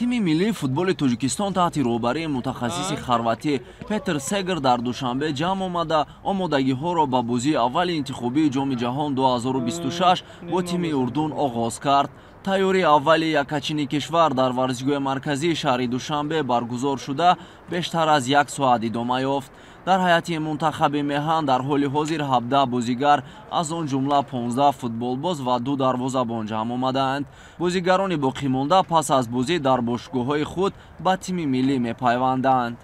تیم ملی فوتبال تاجیکستان تحت رهبری متخصص خرواتی پتر سگر در دوشنبه جمع آمده آمادگی‌ها را به بازی اول انتخابی جام جهان 2026 با تیم اردن آغاز کرد. تیاری اولی یکچینی کشور در ورزشگاه مرکزی شهر دوشنبه برگزار شده بیشتر از یک ساعت ادامه یافت. در هیئت منتخب مهان در حال حاضر 17 بازیگر از آن جمله 15 فوتبالباز و 2 دروازه‌بان جمع آمدند. بازیگران باقی مانده پس از بازی در باشگاه‌های خود به تیم ملی می‌پیوندند.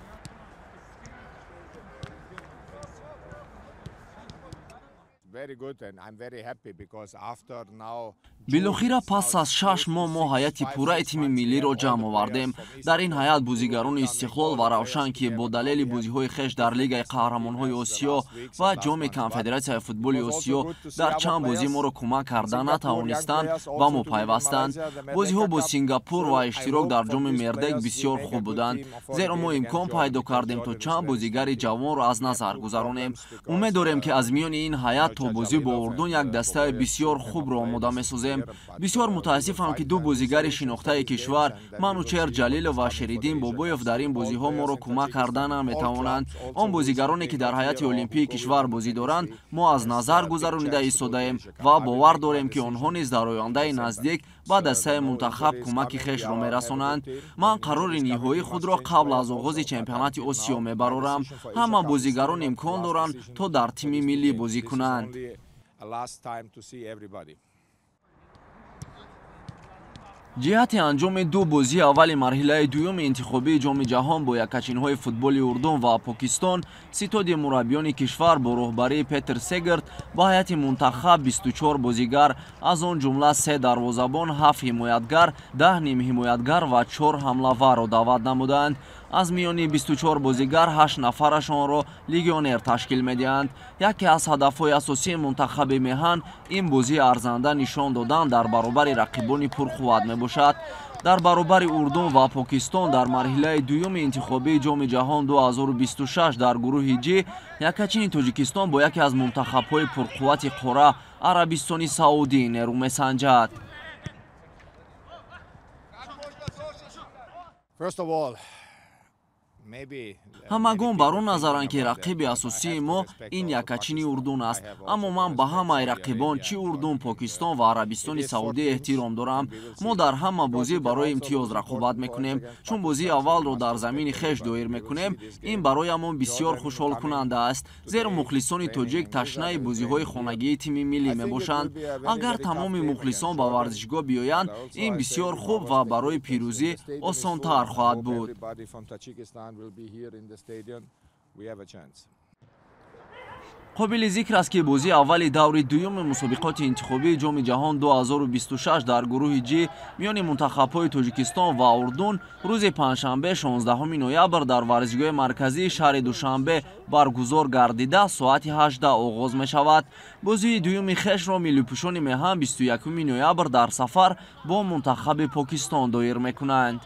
بالاخره پس از 6 ماه ما هیئت پوره تیم ملی را جمع آوردیم. در این هیئت بازیگران استقلال و روشن که با دلیل بازی‌های خویش در لیگ قهرمان‌های آسیا و جام کنفدراسیون فوتبال آسیا در چند بازی ما را کمک کرده نتوانستند و ما پیوستند. بازی‌ها با سنگاپور و اشتراک در جام مردک بسیار خوب بودند، زیرا ما امکان پیدا کردیم تا چند بازیگر جوان را از نظر گذرانیم. امید داریم که از میان این هیئت تا بازی با اردن یک دسته بسیار خوب را آماده می‌سازیم. بسیار متاسفم که دو بازیگر شناخته کشور منوچهر جلیل و شریدین بابایف در این بازی‌ها ما را کمک کردن نمی‌توانند. آن بازیگرانی که در هیئت المپیک کشور بازی دارند ما از نظر گذرانیده ایستاده‌ایم و باور داریم که آنها نیز در آینده نزدیک به دسته منتخب کمک خویش را می‌رسانند. من قرار نهایی خود را قبل از آغاز چمپیونات آسیا می‌برم. همه بازیگران امکان دارند تا در تیم ملی بازی کنند. جهت انجام دو بازی اول مرحله دوم انتخابی جام جهان با یکچین‌های فوتبال اردن و پاکستان، ستاد مربیان کشور با رهبری پتر سگرت با هیئت منتخب 24 بازیگر از آن جمله 3 دروازه‌بان، 7 حمایتگر، 10 نیم حمایتگر و 4 حمله‌ور را دعوت نمودند. از میان 24 بازیگر 8 نفرشان را لیگیونر تشکیل می‌دهند. یکی از هدف‌های اساسی منتخب مهان این بازی ارزنده نشان دادن در برابر رقیبان پرقوت میباشد. در برابر اردن و پاکستان در مرحله دوم انتخابی جام جهان 2026 در گروه جی یکچین تاجیکستان با یکی از منتخب‌های پرقوت قاره عربستان سعودی نیرو می‌سنجد. همگان بر آن نظرند که رقیب اساسی ما این یکچین اردن است، اما من به همه رقیبان چه اردن، پاکستان و عربستان سعودی احترام دارم. ما در همه بازی برای امتیاز رقابت میکنیم. چون بازی اول را در زمین خویش دایر میکنیم، این برای ما بسیار خوشحال کننده است، زیرا مخلصان تاجیک تشنه بازی‌های خانگی تیم ملی میباشند. اگر تمام مخلصان به ورزشگاه بیایند این بسیار خوب و برای پیروزی آسان‌تر خواهد بود. قابل ذکر است که بازی اول دور دوم مسابقات انتخابی جام جهان 2026 در گروه جی میان منتخب‌های تاجیکستان و اردن روز پنجشنبه 16 نوامبر در ورزشگاه مرکزی شهر دوشنبه برگزار گردیده ساعت 18 آغاز می شود. بازی دوم خویش را ملی‌پوشان مهان 21 نوامبر در سفر با منتخب پاکستان دایر می‌کنند.